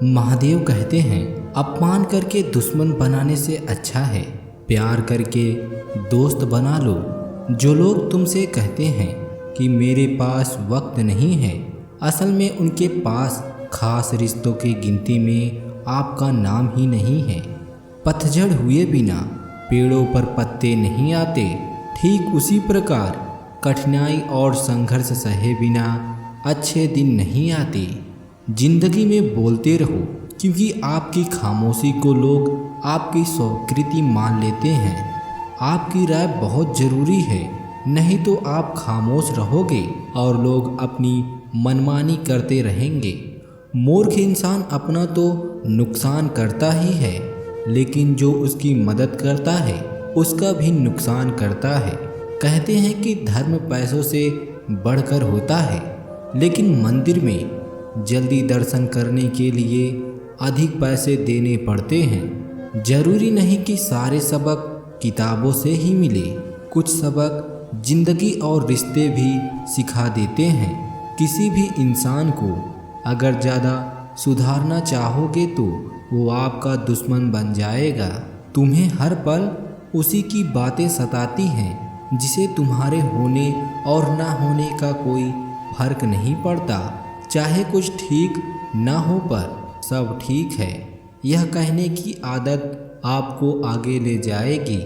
महादेव कहते हैं, अपमान करके दुश्मन बनाने से अच्छा है प्यार करके दोस्त बना लो। जो लोग तुमसे कहते हैं कि मेरे पास वक्त नहीं है, असल में उनके पास खास रिश्तों की गिनती में आपका नाम ही नहीं है। पतझड़ हुए बिना पेड़ों पर पत्ते नहीं आते, ठीक उसी प्रकार कठिनाई और संघर्ष सहे बिना अच्छे दिन नहीं आते। जिंदगी में बोलते रहो, क्योंकि आपकी खामोशी को लोग आपकी स्वीकृति मान लेते हैं। आपकी राय बहुत ज़रूरी है, नहीं तो आप खामोश रहोगे और लोग अपनी मनमानी करते रहेंगे। मूर्ख इंसान अपना तो नुकसान करता ही है, लेकिन जो उसकी मदद करता है उसका भी नुकसान करता है। कहते हैं कि धर्म पैसों से बढ़कर होता है, लेकिन मंदिर में जल्दी दर्शन करने के लिए अधिक पैसे देने पड़ते हैं। जरूरी नहीं कि सारे सबक किताबों से ही मिले, कुछ सबक जिंदगी और रिश्ते भी सिखा देते हैं। किसी भी इंसान को अगर ज़्यादा सुधारना चाहोगे तो वो आपका दुश्मन बन जाएगा। तुम्हें हर पल उसी की बातें सताती हैं जिसे तुम्हारे होने और ना होने का कोई फर्क नहीं पड़ता। चाहे कुछ ठीक ना हो पर सब ठीक है, यह कहने की आदत आपको आगे ले जाएगी।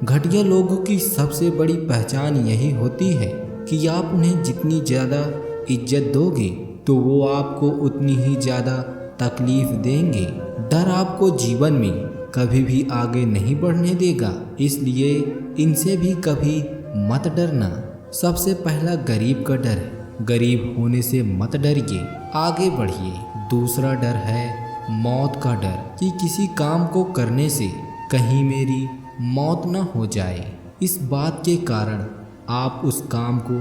घटिया लोगों की सबसे बड़ी पहचान यही होती है कि आप उन्हें जितनी ज़्यादा इज्जत दोगे तो वो आपको उतनी ही ज़्यादा तकलीफ देंगे। डर आपको जीवन में कभी भी आगे नहीं बढ़ने देगा, इसलिए इनसे भी कभी मत डरना। सबसे पहला गरीब का डर है, गरीब होने से मत डरिए, आगे बढ़िए। दूसरा डर है मौत का डर, कि किसी काम को करने से कहीं मेरी मौत न हो जाए। इस बात के कारण आप उस काम को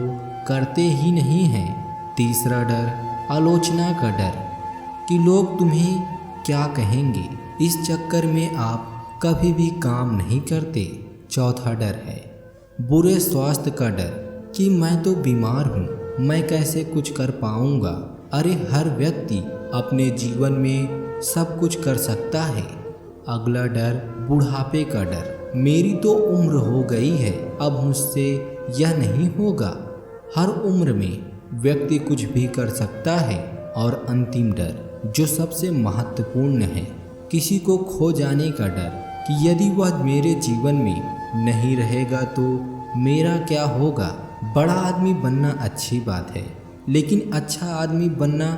करते ही नहीं हैं। तीसरा डर आलोचना का डर, कि लोग तुम्हें क्या कहेंगे, इस चक्कर में आप कभी भी काम नहीं करते। चौथा डर है बुरे स्वास्थ्य का डर, कि मैं तो बीमार हूँ, मैं कैसे कुछ कर पाऊंगा। अरे हर व्यक्ति अपने जीवन में सब कुछ कर सकता है। अगला डर बुढ़ापे का डर, मेरी तो उम्र हो गई है, अब मुझसे यह नहीं होगा। हर उम्र में व्यक्ति कुछ भी कर सकता है। और अंतिम डर जो सबसे महत्वपूर्ण है, किसी को खो जाने का डर, कि यदि वह मेरे जीवन में नहीं रहेगा तो मेरा क्या होगा। बड़ा आदमी बनना अच्छी बात है, लेकिन अच्छा आदमी बनना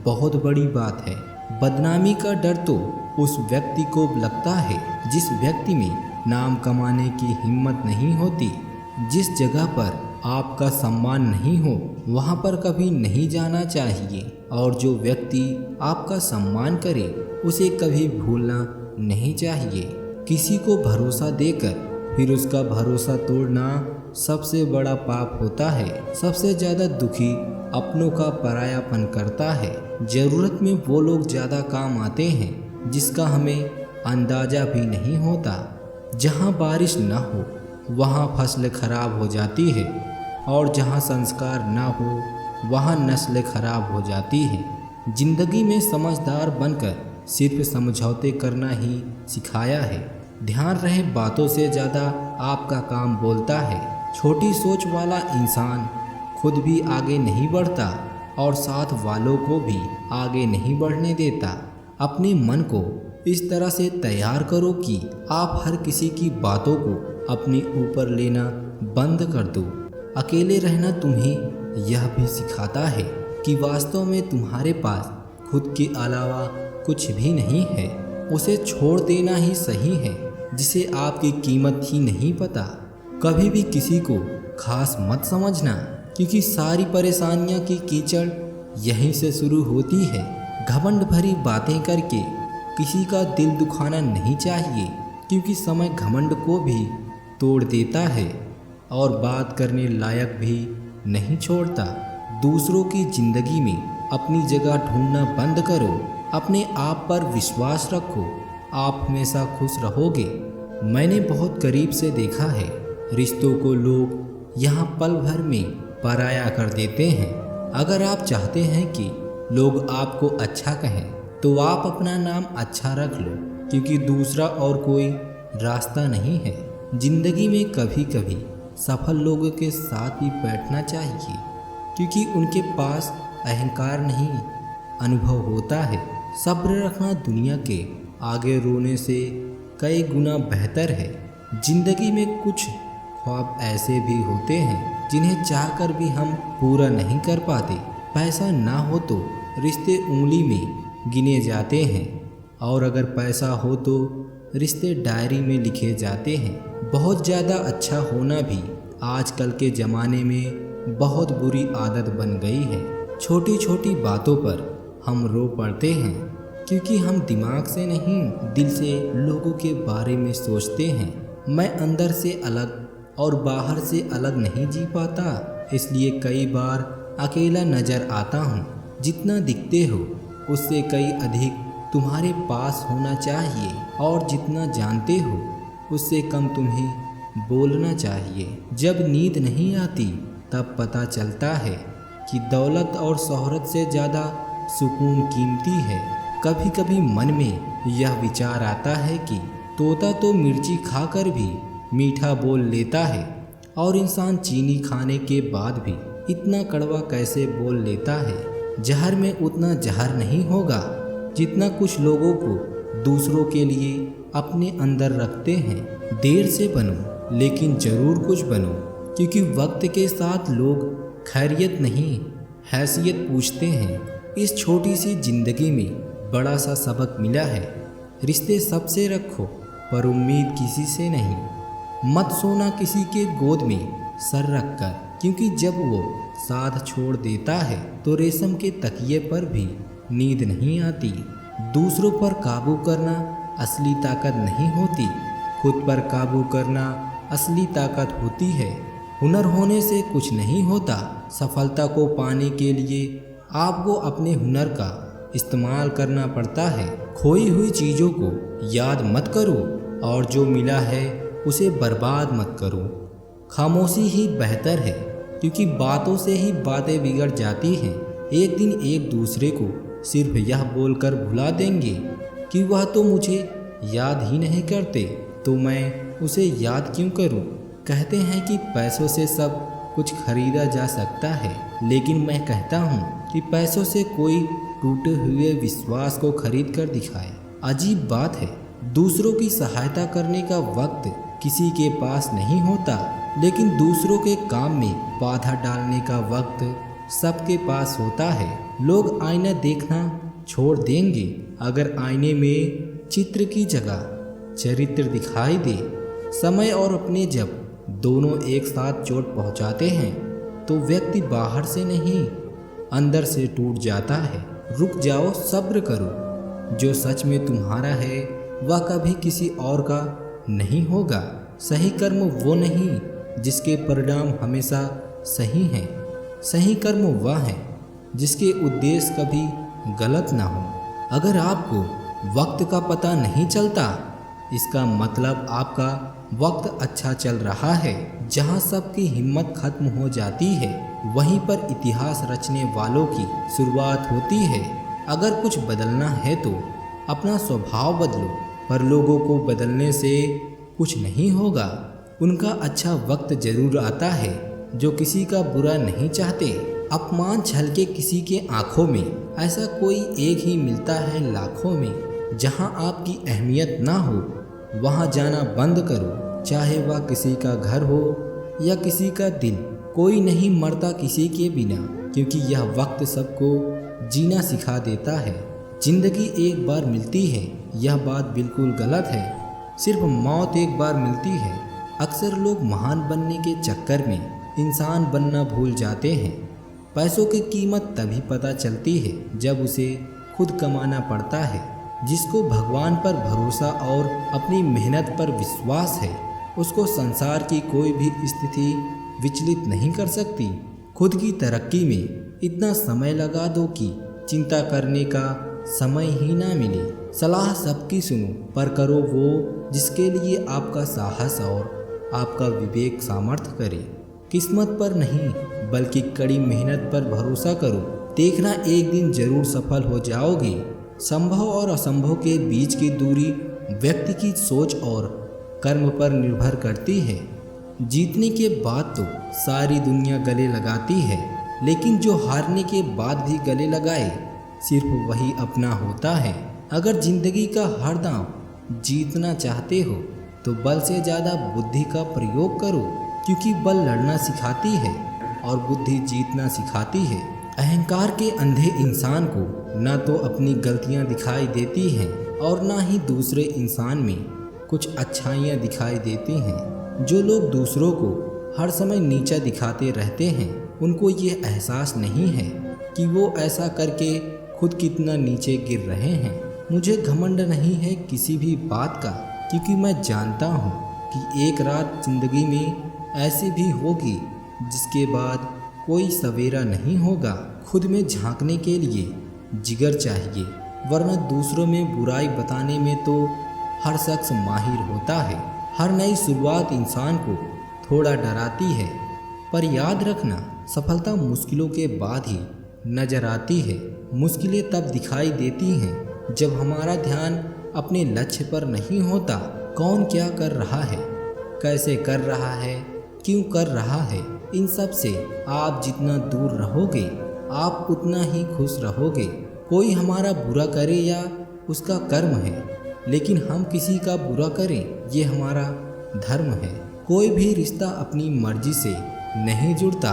बहुत बड़ी बात है। बदनामी का डर तो उस व्यक्ति को लगता है जिस व्यक्ति में नाम कमाने की हिम्मत नहीं होती। जिस जगह पर आपका सम्मान नहीं हो वहाँ पर कभी नहीं जाना चाहिए, और जो व्यक्ति आपका सम्मान करे उसे कभी भूलना नहीं चाहिए। किसी को भरोसा देकर फिर उसका भरोसा तोड़ना सबसे बड़ा पाप होता है। सबसे ज़्यादा दुखी अपनों का परायापन करता है। ज़रूरत में वो लोग ज़्यादा काम आते हैं जिसका हमें अंदाज़ा भी नहीं होता। जहाँ बारिश न हो वहाँ फसल खराब हो जाती है, और जहाँ संस्कार न हो वहाँ नस्ल खराब हो जाती है। जिंदगी में समझदार बनकर सिर्फ समझौते करना ही सिखाया है। ध्यान रहे, बातों से ज़्यादा आपका काम बोलता है। छोटी सोच वाला इंसान खुद भी आगे नहीं बढ़ता और साथ वालों को भी आगे नहीं बढ़ने देता। अपने मन को इस तरह से तैयार करो कि आप हर किसी की बातों को अपने ऊपर लेना बंद कर दो। अकेले रहना तुम्हें यह भी सिखाता है कि वास्तव में तुम्हारे पास खुद के अलावा कुछ भी नहीं है। उसे छोड़ देना ही सही है जिसे आपकी कीमत ही नहीं पता। कभी भी किसी को खास मत समझना, क्योंकि सारी परेशानियां की कीचड़ यहीं से शुरू होती है। घमंड भरी बातें करके किसी का दिल दुखाना नहीं चाहिए, क्योंकि समय घमंड को भी तोड़ देता है और बात करने लायक भी नहीं छोड़ता। दूसरों की जिंदगी में अपनी जगह ढूंढना बंद करो। अपने आप पर विश्वास रखो, आप हमेशा खुश रहोगे। मैंने बहुत करीब से देखा है, रिश्तों को लोग यहाँ पल भर में पराया कर देते हैं। अगर आप चाहते हैं कि लोग आपको अच्छा कहें तो आप अपना नाम अच्छा रख लो, क्योंकि दूसरा और कोई रास्ता नहीं है। जिंदगी में कभी कभी सफल लोगों के साथ भी बैठना चाहिए, क्योंकि उनके पास अहंकार नहीं, अनुभव होता है। सब्र रखना दुनिया के आगे रोने से कई गुना बेहतर है। जिंदगी में कुछ ख्वाब ऐसे भी होते हैं जिन्हें चाहकर भी हम पूरा नहीं कर पाते। पैसा ना हो तो रिश्ते उंगली में गिने जाते हैं, और अगर पैसा हो तो रिश्ते डायरी में लिखे जाते हैं। बहुत ज़्यादा अच्छा होना भी आजकल के ज़माने में बहुत बुरी आदत बन गई है। छोटी छोटी बातों पर हम रो पड़ते हैं, क्योंकि हम दिमाग से नहीं दिल से लोगों के बारे में सोचते हैं। मैं अंदर से अलग और बाहर से अलग नहीं जी पाता, इसलिए कई बार अकेला नज़र आता हूँ। जितना दिखते हो उससे कई अधिक तुम्हारे पास होना चाहिए, और जितना जानते हो उससे कम तुम्हें बोलना चाहिए। जब नींद नहीं आती तब पता चलता है कि दौलत और शोहरत से ज़्यादा सुकून कीमती है। कभी कभी मन में यह विचार आता है कि तोता तो मिर्ची खाकर भी मीठा बोल लेता है, और इंसान चीनी खाने के बाद भी इतना कड़वा कैसे बोल लेता है। जहर में उतना जहर नहीं होगा जितना कुछ लोगों को दूसरों के लिए अपने अंदर रखते हैं। देर से बनो लेकिन ज़रूर कुछ बनो, क्योंकि वक्त के साथ लोग खैरियत नहीं हैसियत पूछते हैं। इस छोटी सी जिंदगी में बड़ा सा सबक मिला है। रिश्ते सबसे रखो पर उम्मीद किसी से नहीं। मत सोना किसी के गोद में सर रखकर, क्योंकि जब वो साथ छोड़ देता है तो रेशम के तकिए पर भी नींद नहीं आती। दूसरों पर काबू करना असली ताकत नहीं होती, खुद पर काबू करना असली ताकत होती है। हुनर होने से कुछ नहीं होता। सफलता को पाने के लिए आपको अपने हुनर का इस्तेमाल करना पड़ता है। खोई हुई चीज़ों को याद मत करो, और जो मिला है उसे बर्बाद मत करो। खामोशी ही बेहतर है, क्योंकि बातों से ही बातें बिगड़ जाती हैं। एक दिन एक दूसरे को सिर्फ यह बोलकर भुला देंगे कि वह तो मुझे याद ही नहीं करते, तो मैं उसे याद क्यों करूं। कहते हैं कि पैसों से सब कुछ खरीदा जा सकता है, लेकिन मैं कहता हूँ कि पैसों से कोई टूटे हुए विश्वास को खरीद कर दिखाए। अजीब बात है, दूसरों की सहायता करने का वक्त किसी के पास नहीं होता, लेकिन दूसरों के काम में बाधा डालने का वक्त सबके पास होता है। लोग आईना देखना छोड़ देंगे अगर आईने में चित्र की जगह चरित्र दिखाई दे। समय और अपने जब दोनों एक साथ चोट पहुंचाते हैं तो व्यक्ति बाहर से नहीं अंदर से टूट जाता है। रुक जाओ, सब्र करो। जो सच में तुम्हारा है वह कभी किसी और का नहीं होगा। सही कर्म वो नहीं जिसके परिणाम हमेशा सही हैं। सही कर्म वह है जिसके उद्देश्य कभी गलत ना हो। अगर आपको वक्त का पता नहीं चलता, इसका मतलब आपका वक्त अच्छा चल रहा है। जहाँ सबकी हिम्मत खत्म हो जाती है, वहीं पर इतिहास रचने वालों की शुरुआत होती है। अगर कुछ बदलना है तो अपना स्वभाव बदलो, पर लोगों को बदलने से कुछ नहीं होगा। उनका अच्छा वक्त जरूर आता है जो किसी का बुरा नहीं चाहते। अपमान छलके किसी के आंखों में, ऐसा कोई एक ही मिलता है लाखों में। जहाँ आपकी अहमियत ना हो वहाँ जाना बंद करो, चाहे वह किसी का घर हो या किसी का दिल। कोई नहीं मरता किसी के बिना, क्योंकि यह वक्त सबको जीना सिखा देता है। जिंदगी एक बार मिलती है, यह बात बिल्कुल गलत है। सिर्फ मौत एक बार मिलती है। अक्सर लोग महान बनने के चक्कर में इंसान बनना भूल जाते हैं। पैसों की कीमत तभी पता चलती है जब उसे खुद कमाना पड़ता है। जिसको भगवान पर भरोसा और अपनी मेहनत पर विश्वास है, उसको संसार की कोई भी स्थिति विचलित नहीं कर सकती। खुद की तरक्की में इतना समय लगा दो कि चिंता करने का समय ही ना मिले। सलाह सबकी सुनो, पर करो वो जिसके लिए आपका साहस और आपका विवेक सामर्थ्य करे। किस्मत पर नहीं बल्कि कड़ी मेहनत पर भरोसा करो। देखना एक दिन जरूर सफल हो जाओगे। संभव और असंभव के बीच की दूरी व्यक्ति की सोच और कर्म पर निर्भर करती है। जीतने के बाद तो सारी दुनिया गले लगाती है, लेकिन जो हारने के बाद भी गले लगाए सिर्फ वही अपना होता है। अगर जिंदगी का हर दांव जीतना चाहते हो तो बल से ज़्यादा बुद्धि का प्रयोग करो, क्योंकि बल लड़ना सिखाती है और बुद्धि जीतना सिखाती है। अहंकार के अंधे इंसान को न तो अपनी गलतियां दिखाई देती हैं और ना ही दूसरे इंसान में कुछ अच्छाइयाँ दिखाई देती हैं। जो लोग दूसरों को हर समय नीचा दिखाते रहते हैं, उनको ये एहसास नहीं है कि वो ऐसा करके खुद कितना नीचे गिर रहे हैं। मुझे घमंड नहीं है किसी भी बात का, क्योंकि मैं जानता हूँ कि एक रात जिंदगी में ऐसी भी होगी जिसके बाद कोई सवेरा नहीं होगा। खुद में झांकने के लिए जिगर चाहिए, वरना दूसरों में बुराई बताने में तो हर शख्स माहिर होता है। हर नई शुरुआत इंसान को थोड़ा डराती है, पर याद रखना सफलता मुश्किलों के बाद ही नजर आती है। मुश्किलें तब दिखाई देती हैं जब हमारा ध्यान अपने लक्ष्य पर नहीं होता। कौन क्या कर रहा है, कैसे कर रहा है, क्यों कर रहा है, इन सब से आप जितना दूर रहोगे आप उतना ही खुश रहोगे। कोई हमारा बुरा करे या उसका कर्म है, लेकिन हम किसी का बुरा करें ये हमारा धर्म है। कोई भी रिश्ता अपनी मर्जी से नहीं जुड़ता,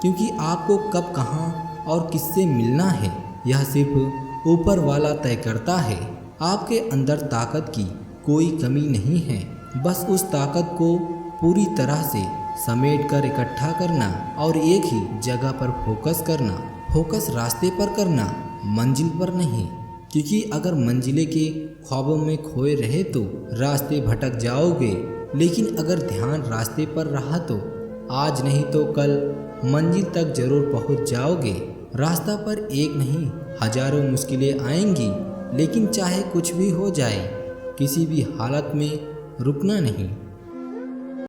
क्योंकि आपको कब कहाँ और किससे मिलना है यह सिर्फ ऊपर वाला तय करता है। आपके अंदर ताकत की कोई कमी नहीं है, बस उस ताकत को पूरी तरह से समेट कर इकट्ठा करना और एक ही जगह पर फोकस करना। फोकस रास्ते पर करना, मंजिल पर नहीं, क्योंकि अगर मंजिले के ख्वाबों में खोए रहे तो रास्ते भटक जाओगे, लेकिन अगर ध्यान रास्ते पर रहा तो आज नहीं तो कल मंजिल तक जरूर पहुंच जाओगे। रास्ता पर एक नहीं हजारों मुश्किलें आएंगी, लेकिन चाहे कुछ भी हो जाए किसी भी हालत में रुकना नहीं।